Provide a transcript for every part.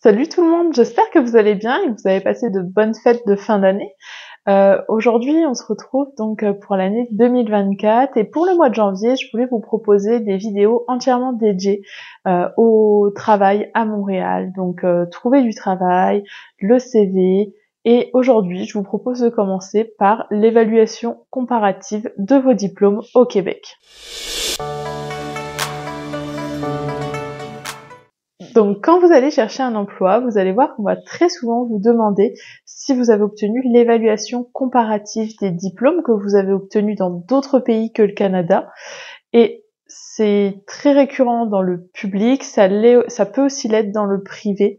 Salut tout le monde, j'espère que vous allez bien et que vous avez passé de bonnes fêtes de fin d'année. Aujourd'hui, on se retrouve donc pour l'année 2024 et pour le mois de janvier, je voulais vous proposer des vidéos entièrement dédiées au travail à Montréal. Donc trouver du travail, le CV et aujourd'hui, je vous propose de commencer par l'évaluation comparative de vos diplômes au Québec. Donc, quand vous allez chercher un emploi, vous allez voir qu'on va très souvent vous demander si vous avez obtenu l'évaluation comparative des diplômes que vous avez obtenus dans d'autres pays que le Canada. Et c'est très récurrent dans le public, ça peut aussi l'être dans le privé,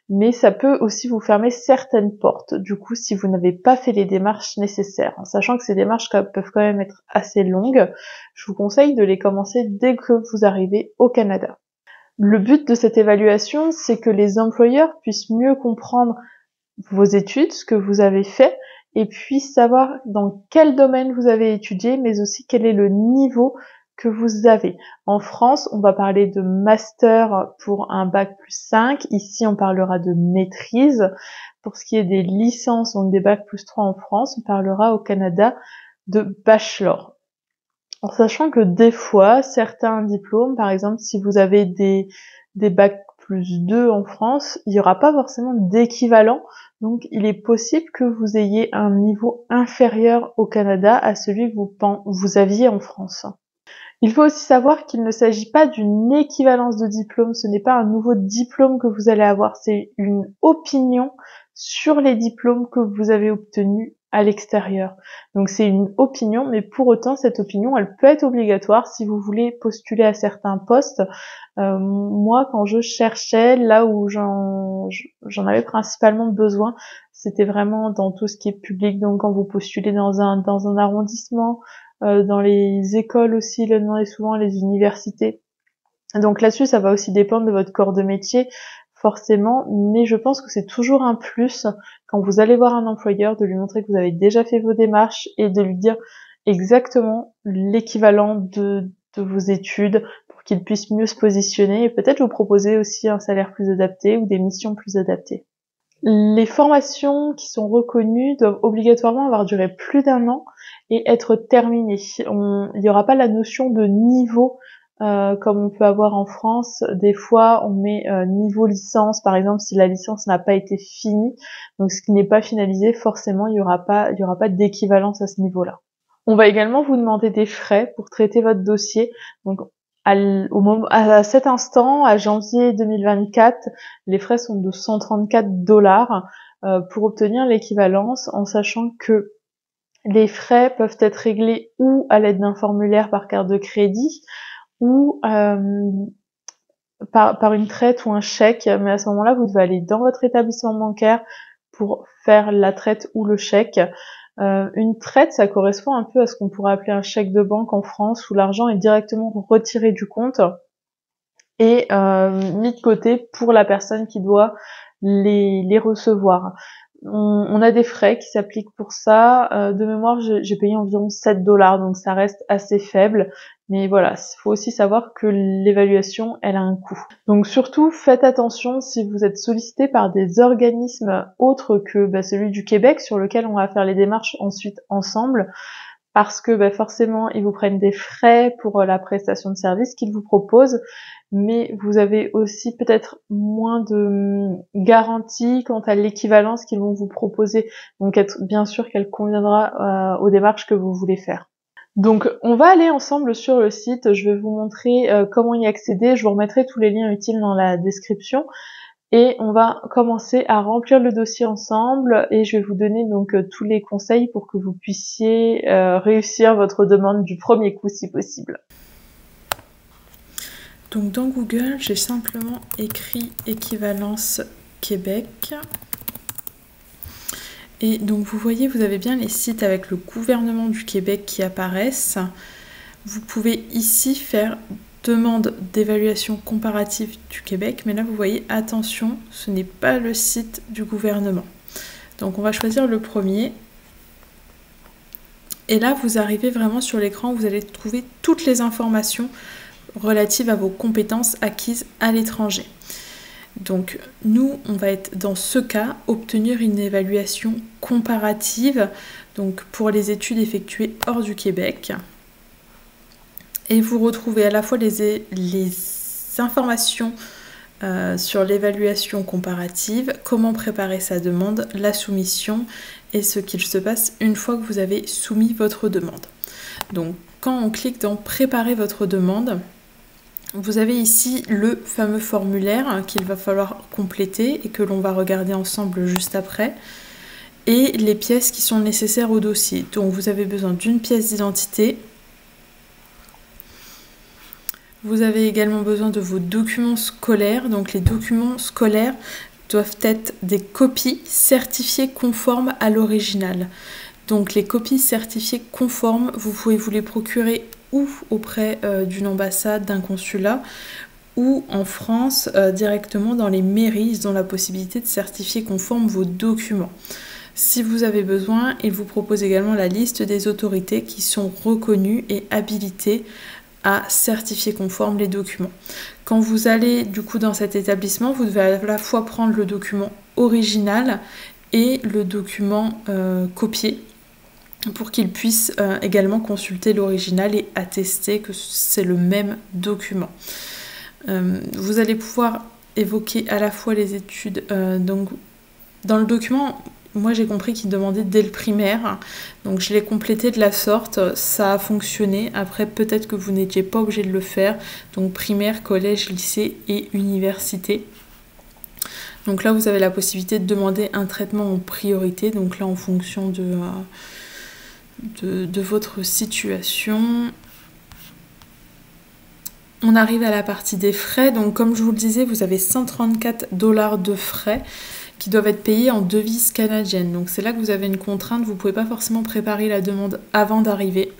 mais ça peut aussi vous fermer certaines portes, du coup, si vous n'avez pas fait les démarches nécessaires. En sachant que ces démarches peuvent quand même être assez longues, je vous conseille de les commencer dès que vous arrivez au Canada. Le but de cette évaluation, c'est que les employeurs puissent mieux comprendre vos études, ce que vous avez fait, et puissent savoir dans quel domaine vous avez étudié, mais aussi quel est le niveau que vous avez. En France, on va parler de master pour un bac plus 5. Ici, on parlera de maîtrise. Pour ce qui est des licences, donc des bacs plus 3 en France, on parlera au Canada de bachelor. En sachant que des fois, certains diplômes, par exemple, si vous avez des bacs plus 2 en France, il n'y aura pas forcément d'équivalent. Donc, il est possible que vous ayez un niveau inférieur au Canada à celui que vous aviez en France. Il faut aussi savoir qu'il ne s'agit pas d'une équivalence de diplôme, ce n'est pas un nouveau diplôme que vous allez avoir, c'est une opinion sur les diplômes que vous avez obtenus à l'extérieur. Donc c'est une opinion, mais pour autant cette opinion, elle peut être obligatoire si vous voulez postuler à certains postes. Moi, quand je cherchais, là où j'en avais principalement besoin, c'était vraiment dans tout ce qui est public. Donc quand vous postulez dans un arrondissement, dans les écoles aussi, le nom est souvent les universités. Donc là-dessus, ça va aussi dépendre de votre corps de métier, forcément, mais je pense que c'est toujours un plus quand vous allez voir un employeur de lui montrer que vous avez déjà fait vos démarches et de lui dire exactement l'équivalent de vos études pour qu'il puisse mieux se positionner et peut-être vous proposer aussi un salaire plus adapté ou des missions plus adaptées. Les formations qui sont reconnues doivent obligatoirement avoir duré plus d'1 an et être terminées. Il n'y aura pas la notion de niveau comme on peut avoir en France. Des fois, on met niveau licence, par exemple, si la licence n'a pas été finie, donc ce qui n'est pas finalisé, forcément, il y aura pas d'équivalence à ce niveau-là. On va également vous demander des frais pour traiter votre dossier. Donc, à cet instant, à janvier 2024, les frais sont de 134 $ pour obtenir l'équivalence, en sachant que les frais peuvent être réglés ou à l'aide d'un formulaire par carte de crédit ou par une traite ou un chèque. Mais à ce moment-là, vous devez aller dans votre établissement bancaire pour faire la traite ou le chèque. Une traite, ça correspond un peu à ce qu'on pourrait appeler un chèque de banque en France, où l'argent est directement retiré du compte et mis de côté pour la personne qui doit les recevoir. On a des frais qui s'appliquent pour ça. De mémoire, j'ai payé environ 7 $, donc ça reste assez faible. Mais voilà, il faut aussi savoir que l'évaluation, elle a un coût. Donc surtout, faites attention si vous êtes sollicité par des organismes autres que celui du Québec, sur lequel on va faire les démarches ensuite ensemble, parce que forcément, ils vous prennent des frais pour la prestation de service qu'ils vous proposent, mais vous avez aussi peut-être moins de garanties quant à l'équivalence qu'ils vont vous proposer. Donc être bien sûr qu'elle conviendra aux démarches que vous voulez faire. Donc on va aller ensemble sur le site, je vais vous montrer comment y accéder, je vous remettrai tous les liens utiles dans la description. Et on va commencer à remplir le dossier ensemble et je vais vous donner donc tous les conseils pour que vous puissiez réussir votre demande du premier coup si possible. Donc dans Google, j'ai simplement écrit équivalence Québec. Et donc vous voyez, vous avez bien les sites avec le gouvernement du Québec qui apparaissent. Vous pouvez ici faire demande d'évaluation comparative du Québec, mais là vous voyez, attention, ce n'est pas le site du gouvernement. Donc on va choisir le premier. Et là vous arrivez vraiment sur l'écran, vous allez trouver toutes les informations relatives à vos compétences acquises à l'étranger. Donc nous, on va être dans ce cas, obtenir une évaluation comparative donc pour les études effectuées hors du Québec. Et vous retrouvez à la fois les informations sur l'évaluation comparative, comment préparer sa demande, la soumission et ce qu'il se passe une fois que vous avez soumis votre demande. Donc quand on clique dans préparer votre demande, vous avez ici le fameux formulaire qu'il va falloir compléter et que l'on va regarder ensemble juste après, et les pièces qui sont nécessaires au dossier. Donc vous avez besoin d'une pièce d'identité. Vous avez également besoin de vos documents scolaires. Donc les documents scolaires doivent être des copies certifiées conformes à l'original. Donc les copies certifiées conformes, vous pouvez vous les procurer ou auprès d'une ambassade, d'un consulat, ou en France directement dans les mairies. Ils ont la possibilité de certifier conforme vos documents. Si vous avez besoin, ils vous proposent également la liste des autorités qui sont reconnues et habilitées à certifier conforme les documents. Quand vous allez du coup dans cet établissement, vous devez à la fois prendre le document original et le document copié pour qu'ils puissent également consulter l'original et attester que c'est le même document. Vous allez pouvoir évoquer à la fois les études, donc dans le document, moi j'ai compris qu'il demandait dès le primaire, donc je l'ai complété de la sorte, ça a fonctionné. Après peut-être que vous n'étiez pas obligé de le faire, donc primaire, collège, lycée et université. Donc là vous avez la possibilité de demander un traitement en priorité, donc là en fonction de votre situation. On arrive à la partie des frais, donc comme je vous le disais, vous avez 134 $ de frais qui doivent être payés en devise canadienne. Donc c'est là que vous avez une contrainte, vous ne pouvez pas forcément préparer la demande avant d'arriver.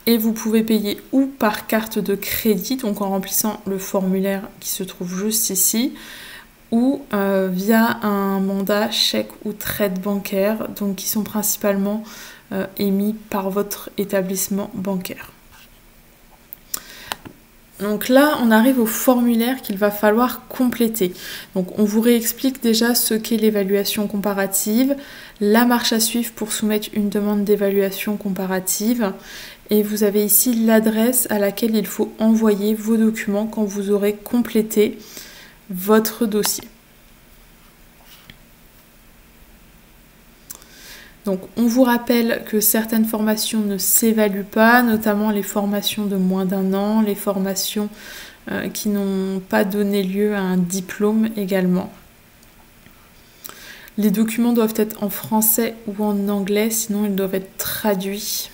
Et vous pouvez payer ou par carte de crédit, donc en remplissant le formulaire qui se trouve juste ici, ou via un mandat, chèque ou traite bancaire, donc qui sont principalement émis par votre établissement bancaire. Donc là, on arrive au formulaire qu'il va falloir compléter. Donc on vous réexplique déjà ce qu'est l'évaluation comparative, la marche à suivre pour soumettre une demande d'évaluation comparative. Et vous avez ici l'adresse à laquelle il faut envoyer vos documents quand vous aurez complété votre dossier. Donc on vous rappelle que certaines formations ne s'évaluent pas, notamment les formations de moins d'1 an, les formations qui n'ont pas donné lieu à un diplôme également. Les documents doivent être en français ou en anglais, sinon ils doivent être traduits.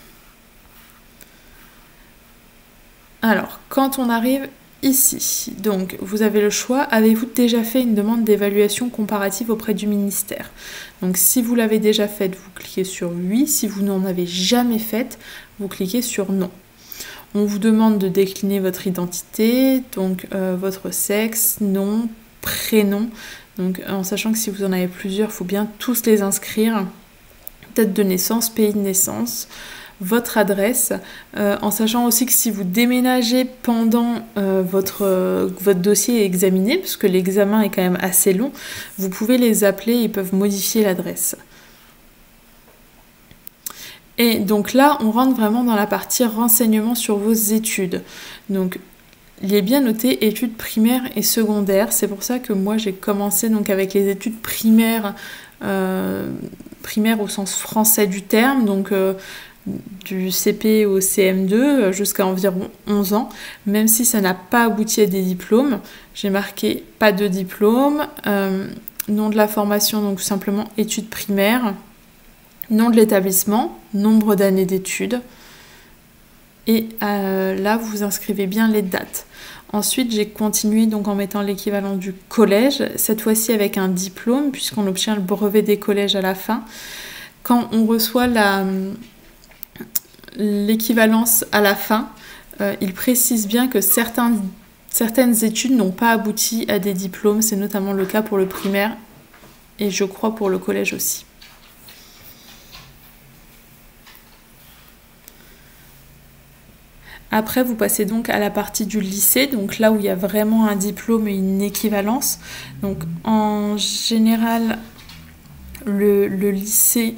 Alors, quand on arrive ici, donc vous avez le choix, avez-vous déjà fait une demande d'évaluation comparative auprès du ministère? Donc si vous l'avez déjà faite, vous cliquez sur oui, si vous n'en avez jamais faite, vous cliquez sur non. On vous demande de décliner votre identité, donc votre sexe, nom, prénom, donc en sachant que si vous en avez plusieurs, il faut bien tous les inscrire, date de naissance, pays de naissance, votre adresse, en sachant aussi que si vous déménagez pendant votre dossier est examiné, parce que l'examen est quand même assez long, vous pouvez les appeler, ils peuvent modifier l'adresse. Et donc là, on rentre vraiment dans la partie renseignements sur vos études. Donc, il est bien noté études primaires et secondaires. C'est pour ça que moi, j'ai commencé donc avec les études primaires, primaires au sens français du terme, donc du CP au CM2 jusqu'à environ 11 ans, même si ça n'a pas abouti à des diplômes. J'ai marqué pas de diplôme, nom de la formation, donc simplement études primaires, nom de l'établissement, nombre d'années d'études, et là vous inscrivez bien les dates. Ensuite j'ai continué donc en mettant l'équivalent du collège, cette fois-ci avec un diplôme puisqu'on obtient le brevet des collèges à la fin. Quand on reçoit l'équivalence à la fin, il précise bien que certaines études n'ont pas abouti à des diplômes, c'est notamment le cas pour le primaire et je crois pour le collège aussi. Après, vous passez donc à la partie du lycée, donc là où il y a vraiment un diplôme et une équivalence. Donc en général, le lycée,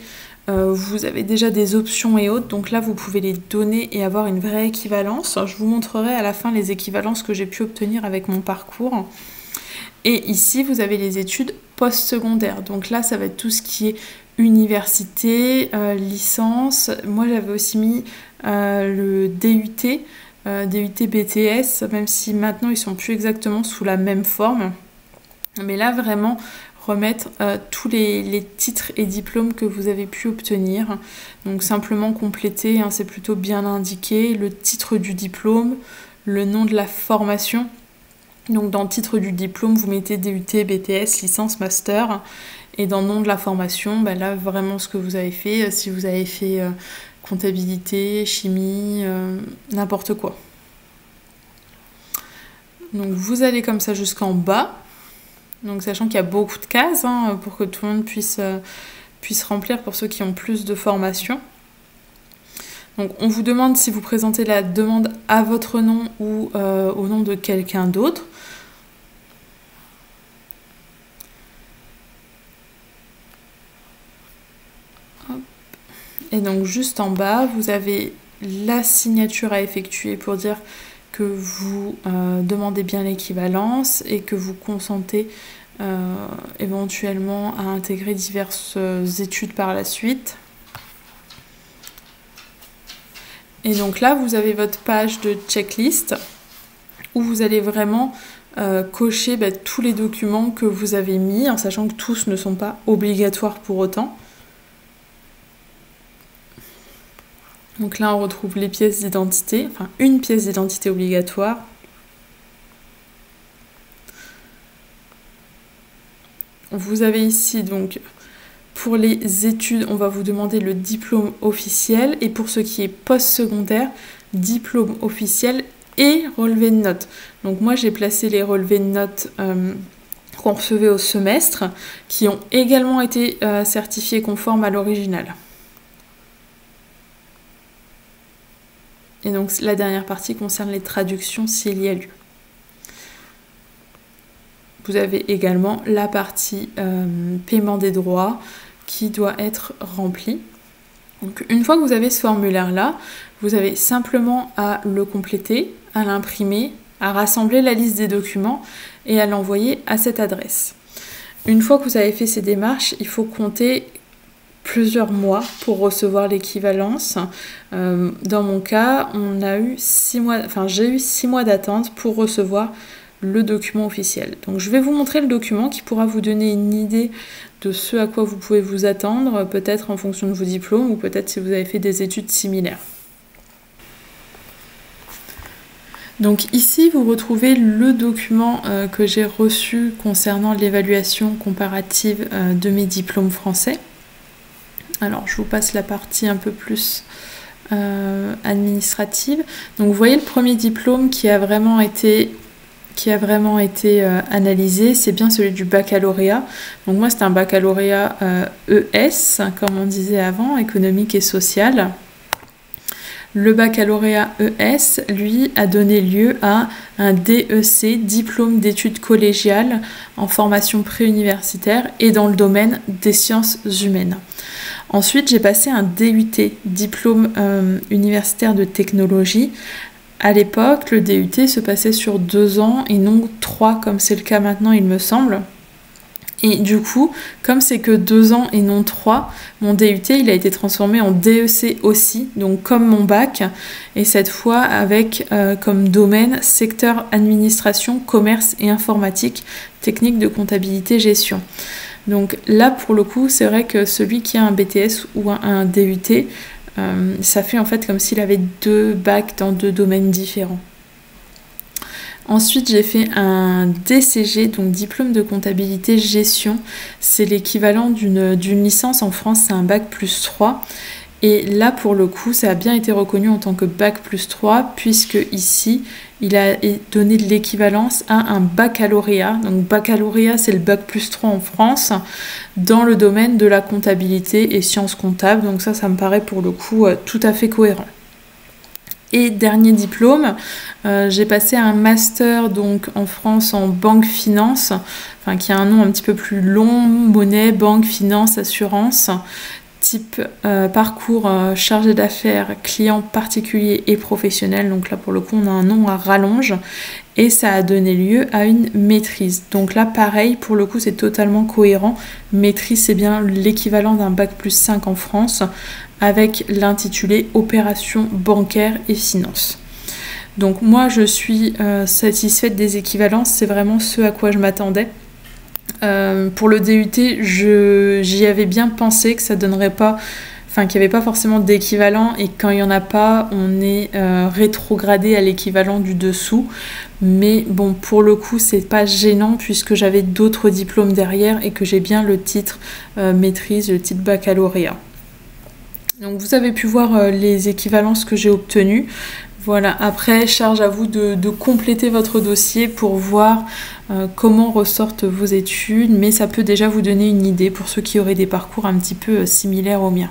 vous avez déjà des options et autres, donc là vous pouvez les donner et avoir une vraie équivalence. Je vous montrerai à la fin les équivalences que j'ai pu obtenir avec mon parcours. Et ici, vous avez les études post-secondaires. Donc là, ça va être tout ce qui est université, licence. Moi, j'avais aussi mis le DUT, DUT BTS, même si maintenant, ils sont plus exactement sous la même forme. Mais là, vraiment, remettre tous les titres et diplômes que vous avez pu obtenir. Donc simplement compléter, c'est plutôt bien indiqué, le titre du diplôme, le nom de la formation. Donc dans le titre du diplôme, vous mettez DUT, BTS, licence, master. Et dans le nom de la formation, là vraiment ce que vous avez fait, si vous avez fait comptabilité, chimie, n'importe quoi. Donc vous allez comme ça jusqu'en bas. Donc sachant qu'il y a beaucoup de cases pour que tout le monde puisse remplir pour ceux qui ont plus de formation. Donc on vous demande si vous présentez la demande à votre nom ou au nom de quelqu'un d'autre. Et donc juste en bas, vous avez la signature à effectuer pour dire que vous demandez bien l'équivalence et que vous consentez éventuellement à intégrer diverses études par la suite. Et donc là, vous avez votre page de checklist où vous allez vraiment cocher tous les documents que vous avez mis, en sachant que tous ne sont pas obligatoires pour autant. Donc là, on retrouve les pièces d'identité, enfin une pièce d'identité obligatoire. Vous avez ici donc pour les études, on va vous demander le diplôme officiel et pour ce qui est post-secondaire, diplôme officiel et relevé de notes. Donc moi j'ai placé les relevés de notes qu'on recevait au semestre qui ont également été certifiés conformes à l'original. Et donc la dernière partie concerne les traductions s'il y a lieu. Vous avez également la partie paiement des droits qui doit être remplie. Donc une fois que vous avez ce formulaire-là, vous avez simplement à le compléter, à l'imprimer, à rassembler la liste des documents et à l'envoyer à cette adresse. Une fois que vous avez fait ces démarches, il faut compter plusieurs mois pour recevoir l'équivalence. Dans mon cas, j'ai eu 6 mois d'attente pour recevoir le document officiel. Donc je vais vous montrer le document qui pourra vous donner une idée de ce à quoi vous pouvez vous attendre, peut-être en fonction de vos diplômes ou peut-être si vous avez fait des études similaires. Donc ici, vous retrouvez le document que j'ai reçu concernant l'évaluation comparative de mes diplômes français. Alors, je vous passe la partie un peu plus administrative. Donc, vous voyez le premier diplôme qui a vraiment été analysé, c'est bien celui du baccalauréat. Donc moi, c'était un baccalauréat ES, comme on disait avant, économique et social. Le baccalauréat ES, lui, a donné lieu à un DEC, diplôme d'études collégiales en formation préuniversitaire et dans le domaine des sciences humaines. Ensuite, j'ai passé un DUT, diplôme universitaire de technologie. À l'époque, le DUT se passait sur 2 ans et non 3 comme c'est le cas maintenant, il me semble. Et du coup, comme c'est que 2 ans et non 3, mon DUT il a été transformé en DEC aussi, donc comme mon bac, et cette fois avec comme domaine secteur administration, commerce et informatique, technique de comptabilité, gestion. Donc là, pour le coup, c'est vrai que celui qui a un BTS ou un DUT, ça fait en fait comme s'il avait 2 bacs dans 2 domaines différents. Ensuite, j'ai fait un DCG, donc diplôme de comptabilité gestion. C'est l'équivalent d'une licence en France, c'est un bac plus 3. Et là, pour le coup, ça a bien été reconnu en tant que bac plus 3, puisque ici, il a donné de l'équivalence à un baccalauréat. Donc baccalauréat, c'est le bac plus 3 en France, dans le domaine de la comptabilité et sciences comptables. Donc ça me paraît pour le coup tout à fait cohérent. Et dernier diplôme, j'ai passé un master donc en France en banque finance, enfin qui a un nom un petit peu plus long, monnaie, banque, finance, assurance, type parcours chargé d'affaires, client particulier et professionnel. Donc là pour le coup on a un nom à rallonge et ça a donné lieu à une maîtrise. Donc là pareil, pour le coup c'est totalement cohérent. Maîtrise c'est bien l'équivalent d'un bac plus 5 en France, avec l'intitulé Opérations bancaires et finances. Donc moi je suis satisfaite des équivalences, c'est vraiment ce à quoi je m'attendais. Pour le DUT, j'y avais bien pensé que ça donnerait pas, enfin qu'il n'y avait pas forcément d'équivalent et quand il n'y en a pas, on est rétrogradé à l'équivalent du dessous. Mais bon, pour le coup, c'est pas gênant puisque j'avais d'autres diplômes derrière et que j'ai bien le titre maîtrise, le titre baccalauréat. Donc vous avez pu voir les équivalences que j'ai obtenues. Voilà, après, charge à vous de compléter votre dossier pour voir comment ressortent vos études, mais ça peut déjà vous donner une idée pour ceux qui auraient des parcours un petit peu similaires aux miens.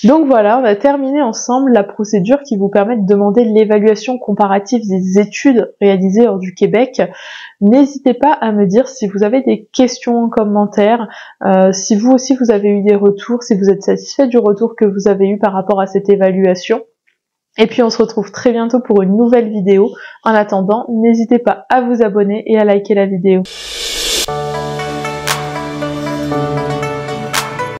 Donc voilà, on a terminé ensemble la procédure qui vous permet de demander l'évaluation comparative des études réalisées hors du Québec. N'hésitez pas à me dire si vous avez des questions en commentaire, si vous aussi vous avez eu des retours, si vous êtes satisfait du retour que vous avez eu par rapport à cette évaluation. Et puis on se retrouve très bientôt pour une nouvelle vidéo. En attendant, n'hésitez pas à vous abonner et à liker la vidéo.